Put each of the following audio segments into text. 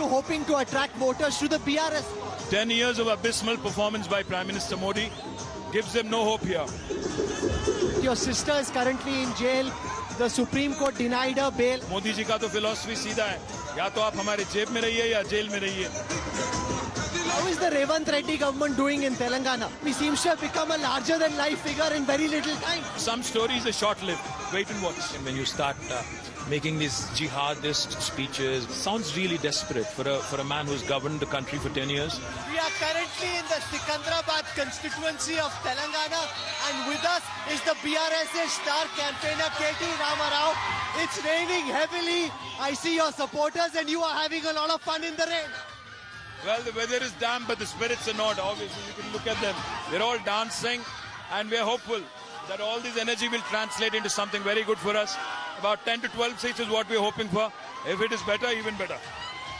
you hoping to attract voters to the BRS? 10 years of abysmal performance by Prime Minister Modi gives them no hope here. Your sister is currently in jail. The Supreme Court denied her bail. Modi ji का तो philosophy सीधा है, या तो आप हमारे जेब में रहिए या जेल में रहिए. How is the Revanth Reddy government doing in Telangana? He seems to have become a larger than life figure in very little time. Some stories are short-lived. Wait and watch. When you start making these jihadist speeches, sounds really desperate for a man who's governed the country for 10 years. We are currently in the Sikandrabad constituency of Telangana, and with us is the BRS's star campaigner KT Ramarao. It's raining heavily. I see your supporters and you are having a lot of fun in the rain. Well, the weather is damp, but the spirits are not. Obviously, you can look at them. They're all dancing, and we're hopeful that all this energy will translate into something very good for us. About 10 to 12 seats is what we're hoping for. If it is better, even better.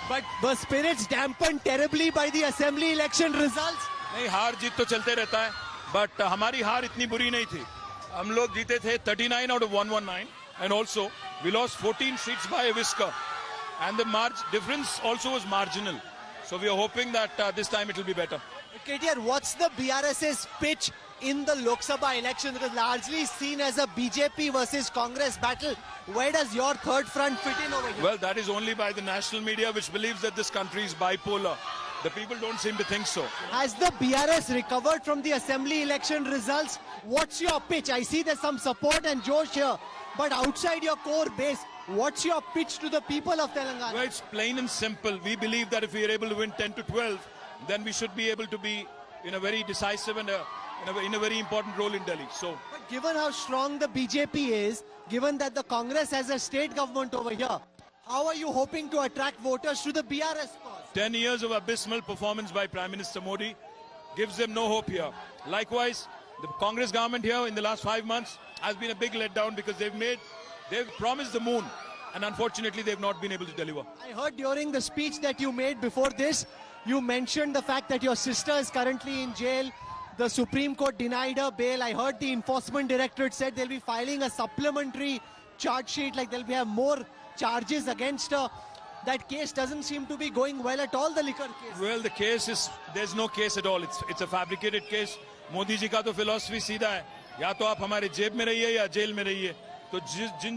But were spirits dampened terribly by the assembly election results? नहीं, हार जीत तो चलते रहता है, but हमारी हार इतनी बुरी नहीं थी. हम लोग जीते थे 39 out of 119, and also we lost 14 seats by a whisker, and the difference also was marginal. So we are hoping that this time it will be better. KTR, what's the BRS's pitch in the Lok Sabha election? It is largely seen as a BJP versus Congress battle. Where does your third front fit in over here? Well, that is only by the national media, which believes that this country is bipolar. The people don't seem to think so. Has the BRS recovered from the assembly election results? What's your pitch? I see there's some support and josh here, but outside your core base, what's your pitch to the people of Telangana? Well, it's plain and simple. We believe that if we are able to win 10 to 12, then we should be able to be in a very decisive and in a very important role in Delhi. So, but given how strong the BJP is, given that the Congress has a state government over here, how are you hoping to attract voters to the BRS cause? 10 years of abysmal performance by Prime Minister Modi gives them no hope here. Likewise, the Congress government here in the last 5 months has been a big letdown because they've promised the moon, and unfortunately they've not been able to deliver. I heard during the speech that you made before this, you mentioned the fact that your sister is currently in jail. The Supreme Court denied her bail. I heard the Enforcement Directorate said they'll be filing a supplementary charge sheet, like they'll have more charges against her. That case doesn't seem to be going well at all, the liquor case. Well, the case is, there's no case at all. It's a fabricated case. Modi ji का तो philosophy सीधा है, या तो आप हमारे जेब में रहिए या जेल में रहिए. तो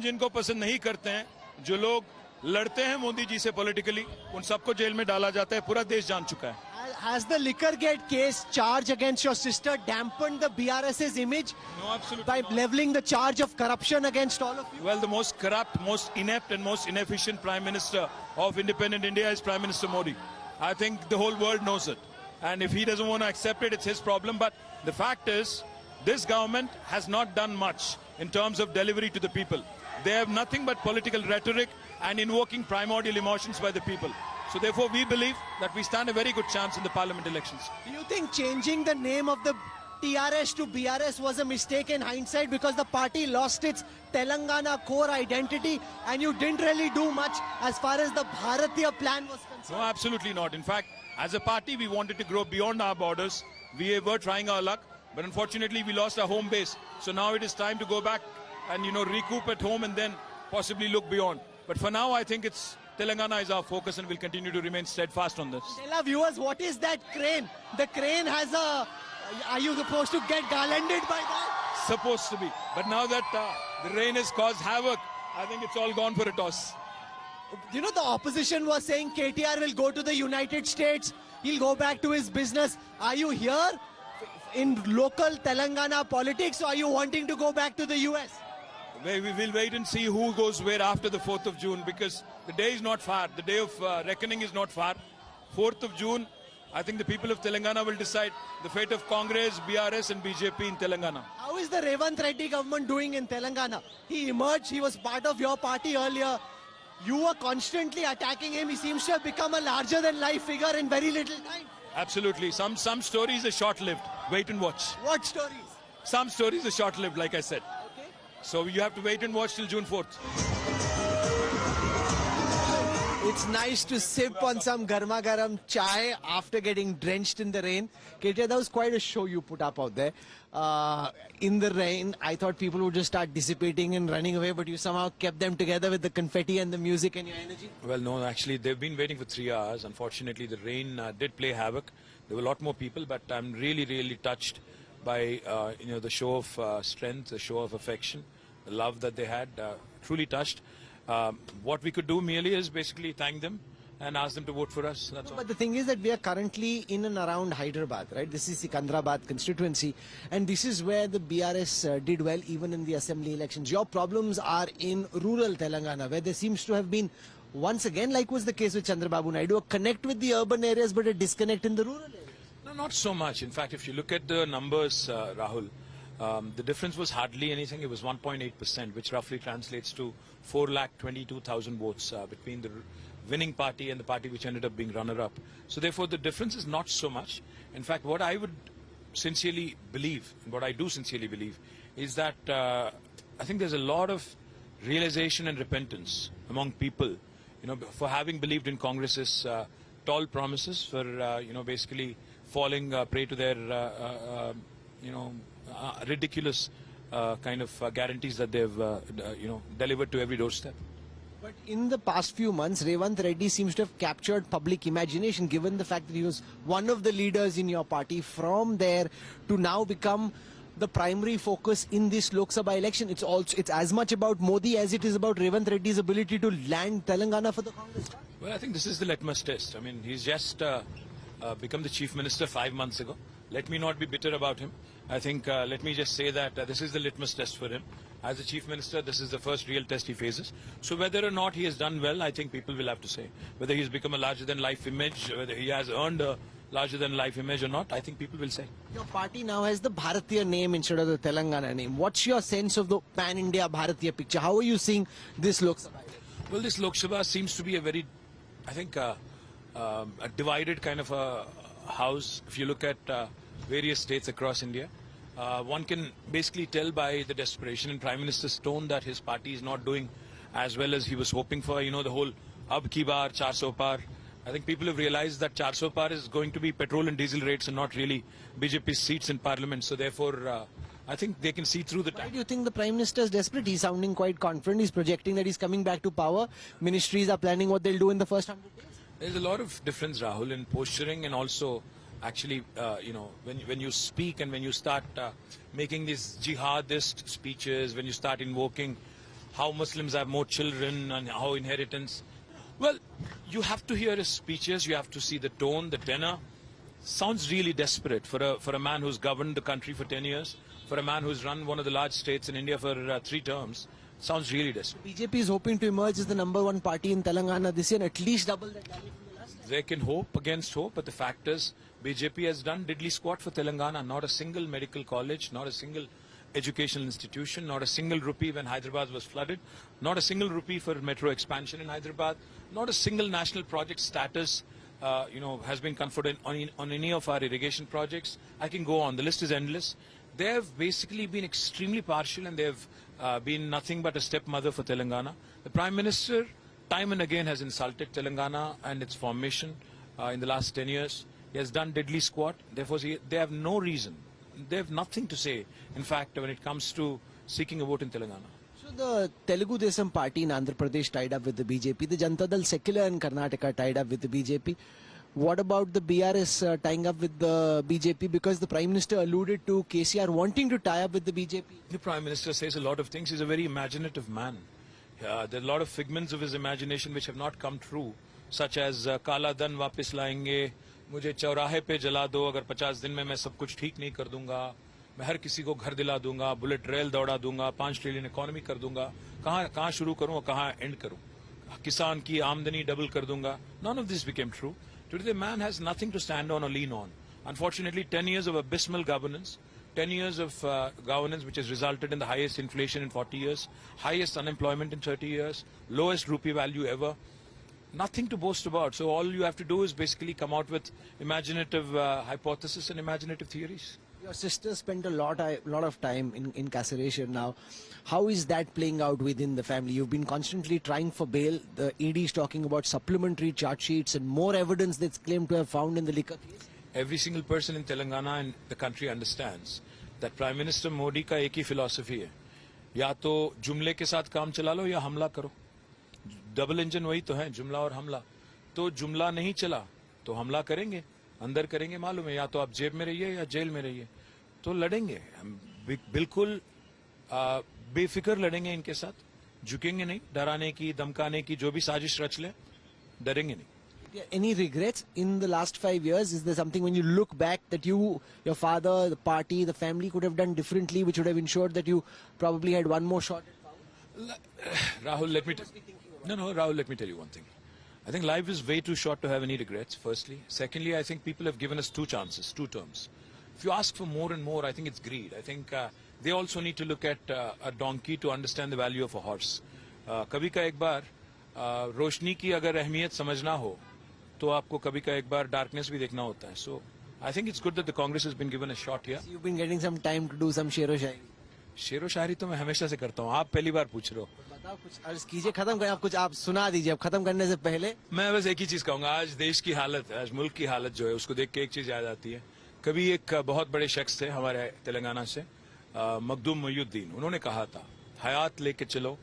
जिनको पसंद नहीं करते हैं, जो लोग लड़ते हैं मोदी जी से पॉलिटिकली, उन सबको जेल में डाला जाता है. पूरा देश जान चुका है. Has the Liquorgate case charge against your sister dampened the BRS's image? No, absolutely by not. leveling the charge of corruption against all of you? Well, the most corrupt, most inept and most inefficient Prime Minister of independent India is Prime Minister Modi. I think the whole world knows it. And if he doesn't want to accept it, it's his problem. But the fact is, this government has not done much in terms of delivery to the people. They have nothing but political rhetoric and invoking primordial emotions by the people. So therefore, we believe that we stand a very good chance in the parliament elections. Do you think changing the name of the TRS to BRS was a mistake in hindsight because the party lost its Telangana core identity and you didn't really do much as far as the Bharatiya plan was concerned? No, absolutely not. In fact, as a party, we wanted to grow beyond our borders. We were trying our luck, but unfortunately, we lost our home base. So now it is time to go back and, recoup at home and then possibly look beyond. But for now, I think Telangana is our focus and we'll continue to remain steadfast on this. Tell our viewers, what is that crane? The crane has a... Are you supposed to get garlanded by that? Supposed to be. But now that the rain has caused havoc, I think it's all gone for a toss. The opposition was saying KTR will go to the United States. He'll go back to his business. Are you here in local Telangana politics or are you wanting to go back to the US? We will wait and see who goes where after the 4th of June because the day is not far. The day of reckoning is not far. 4th of June, I think the people of Telangana will decide the fate of Congress, BRS and BJP in Telangana. How is the Revanth Reddy government doing in Telangana? He emerged, he was part of your party earlier. You were constantly attacking him. He seems to have become a larger than life figure in very little time. Absolutely. Some stories are short-lived. Wait and watch. What stories? Some stories are short-lived, like I said. Okay. So you have to wait and watch till June 4th. It's nice to sip on some garma garam chai after getting drenched in the rain. KTR, that was quite a show you put up out there. In the rain, I thought people would just start dissipating and running away, but you somehow kept them together with the confetti and the music and your energy. Well, no, actually, they've been waiting for 3 hours. Unfortunately, the rain did play havoc. There were a lot more people, but I'm really, really touched by the show of strength, the show of affection, the love that they had. Truly touched. What we could do merely is basically thank them and ask them to vote for us. That's all. But the thing is that we are currently in and around Hyderabad, right? This is Sikandrabad constituency, and this is where the BRS did well even in the assembly elections. Your problems are in rural Telangana, where there seems to have been, once again, like was the case with Chandrababu Naidu, a connect with the urban areas but a disconnect in the rural areas. No, not so much. In fact, if you look at the numbers, Rahul, the difference was hardly anything. It was 1.8%, which roughly translates to 4,22,000 votes between the winning party and the party which ended up being runner-up. So therefore, the difference is not so much. In fact, what I would sincerely believe, and what I do sincerely believe, is that I think there's a lot of realization and repentance among people, for having believed in Congress's tall promises, for basically falling prey to their ridiculous kind of guarantees that they've delivered to every doorstep. But in the past few months, Revant Reddy seems to have captured public imagination, given the fact that he was one of the leaders in your party. From there to now become the primary focus in this Lok Sabha election. It's as much about Modi as it is about Revant Reddy's ability to land Telangana for the Congress. Well, I think this is the litmus test. I mean, he's just become the chief minister 5 months ago. Let me not be bitter about him. I think let me just say that this is the litmus test for him. As the chief minister, this is the first real test he faces. So whether or not he has done well, I think people will have to say. Whether he's become a larger-than-life image, whether he has earned a larger-than-life image or not, I think people will say. Your party now has the Bharatiya name instead of the Telangana name. What's your sense of the pan-India Bharatiya picture? How are you seeing this Lok Sabha? Well, this Lok Sabha seems to be a very, I think, a divided kind of a house. If you look at various states across India, one can basically tell by the desperation in Prime Minister's tone that his party is not doing as well as he was hoping for. The whole Ab Ki Baar, 400 Par. I think people have realized that 400 Par is going to be petrol and diesel rates and not really BJP's seats in Parliament. So therefore, I think they can see through the Why time. do you think the Prime Minister is desperate? He's sounding quite confident. He's projecting that he's coming back to power. Ministries are planning what they'll do in the first 100 days. There's a lot of difference, Rahul, in posturing and also actually, when you speak and when you start making these jihadist speeches, when you start invoking how Muslims have more children and how inheritance. Well, you have to hear his speeches, you have to see the tone, the tenor. Sounds really desperate for a man who's governed the country for 10 years, for a man who's run one of the large states in India for 3 terms. Sounds really desperate. BJP is hoping to emerge as the #1 party in Telangana this year and at least double the tally from the last time. They can hope against hope, but the fact is BJP has done diddly squat for Telangana. Not a single medical college, not a single educational institution, not a single rupee when Hyderabad was flooded, not a single rupee for metro expansion in Hyderabad, not a single national project status has been conferred on any of our irrigation projects. I can go on. The list is endless. They have basically been extremely partial and they have been nothing but a stepmother for Telangana. The Prime Minister time and again has insulted Telangana and its formation in the last 10 years. He has done diddly squat. Therefore, they have no reason. They have nothing to say, in fact, when it comes to seeking a vote in Telangana. So the Telugu Desam party in Andhra Pradesh tied up with the BJP. The Janata Dal Secular in Karnataka tied up with the BJP. What about the BRS tying up with the BJP? Because the Prime Minister alluded to KCR wanting to tie up with the BJP. The Prime Minister says a lot of things. He's a very imaginative man. There are a lot of figments of his imagination which have not come true, such as Kala Dhan वापस लाएंगे, मुझे चौराहे पे जला दो, अगर 50 दिन में मैं सब कुछ ठीक नहीं कर दूंगा, मैं हर किसी को घर दिला दूंगा, बुलेट रेल दौड़ा दूंगा, 5 ट्रिलियन इकोनॉमी कर दूंगा, कहां शुरू करूं और कहां एंड करूं, किसान की आमदनी डबल कर दूंगा. None of this became true. Today the man has nothing to stand on or lean on. Unfortunately, 10 years of abysmal governance, 10 years of governance which has resulted in the highest inflation in 40 years, highest unemployment in 30 years, lowest rupee value ever. Nothing to boast about. So all you have to do is basically come out with imaginative hypotheses and imaginative theories. Your sister spent a lot of time in incarceration now. How is that playing out within the family? You've been constantly trying for bail. The ED is talking about supplementary charge sheets and more evidence that's claimed to have found in the liquor case. Every single person in Telangana and the country understands that Prime Minister Modi का एक ही philosophy है, या तो जुमले के साथ काम चला लो या हमला करो. डबल इंजन वही तो है, जुमला और हमला. तो जुमला नहीं चला तो हमला करेंगे, अंदर करेंगे, मालूम है. या तो आप जेब में रहिए या जेल में रहिए. तो लड़ेंगे हम, बिल्कुल बेफिक्र लड़ेंगे इनके साथ. झुकेंगे नहीं. डराने की, धमकाने की जो भी साजिश रच ले, डरेंगे नहीं. Any regrets in the last 5 years? Is there something when you look back that you, your father, the party, the family could have done differently, which would have ensured that you probably had one more shot at power? Rahul, let me Rahul, let me tell you one thing. I think life is way too short to have any regrets, firstly. Secondly, I think people have given us 2 chances, 2 terms. If you ask for more and more, I think it's greed. I think they also need to look at a donkey to understand the value of a horse. कभी का एक बार रोशनी की अगर अहमियत समझना हो, तो आपको कभी का एक बार darkness भी देखना होता है. So I think it's good that the Congress has been given a shot here. You've been getting some time to do some शेरो शायरी. शेरो शायरी तो मैं हमेशा से करता हूँ. आप पहली बार पूछ रहे हो. बताओ कुछ अर्ज कीजिए, खत्म करें. आप कुछ आप सुना दीजिए. अब खत्म करने से पहले मैं बस एक ही चीज कहूंगा. आज देश की हालत, आज मुल्क की हालत जो है, उसको देख के एक चीज याद आती है. कभी एक बहुत बड़े शख्स थे हमारे तेलंगाना से, मखदूम मोइनुद्दीन. उन्होंने कहा था, हयात लेके चलो,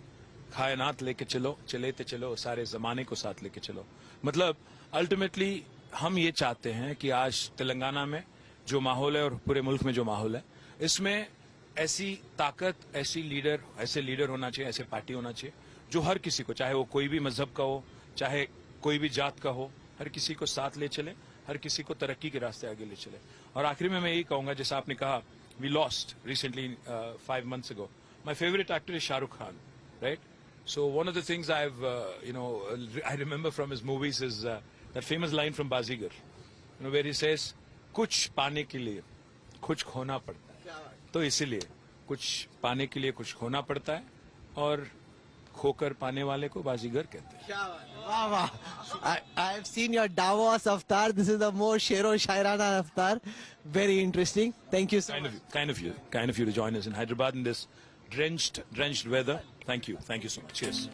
कायनात लेके चलो, चलेते चलो, सारे जमाने को साथ लेके चलो. मतलब अल्टीमेटली हम ये चाहते हैं कि आज तेलंगाना में जो माहौल है और पूरे मुल्क में जो माहौल है, इसमें ऐसी ताकत, ऐसे लीडर होना चाहिए, ऐसे पार्टी होना चाहिए जो हर किसी को, चाहे वो कोई भी मजहब का हो, चाहे कोई भी जात का हो, हर किसी को साथ ले चले, हर किसी को तरक्की के रास्ते आगे ले चले. और आखिरी में मैं यही कहूंगा, जैसा आपने कहा, we lost recently 5 months ago. My favorite actor is Shah Rukh Khan, right? So one of the things I remember from his movies is that famous line from Bazigar, where he says, कुछ पाने के लिए कुछ खोना पड़ता है. तो इसीलिए कुछ पाने के लिए कुछ खोना पड़ता है, और खोकर पाने वाले को बाजीगर कहते हैं. वाह वाह. I have seen your Davos avatar. This is the more Shero Shairana avatar. Very interesting. Thank you so much. Kind of you to join us in Hyderabad in this drenched weather. Thank you so much. Cheers.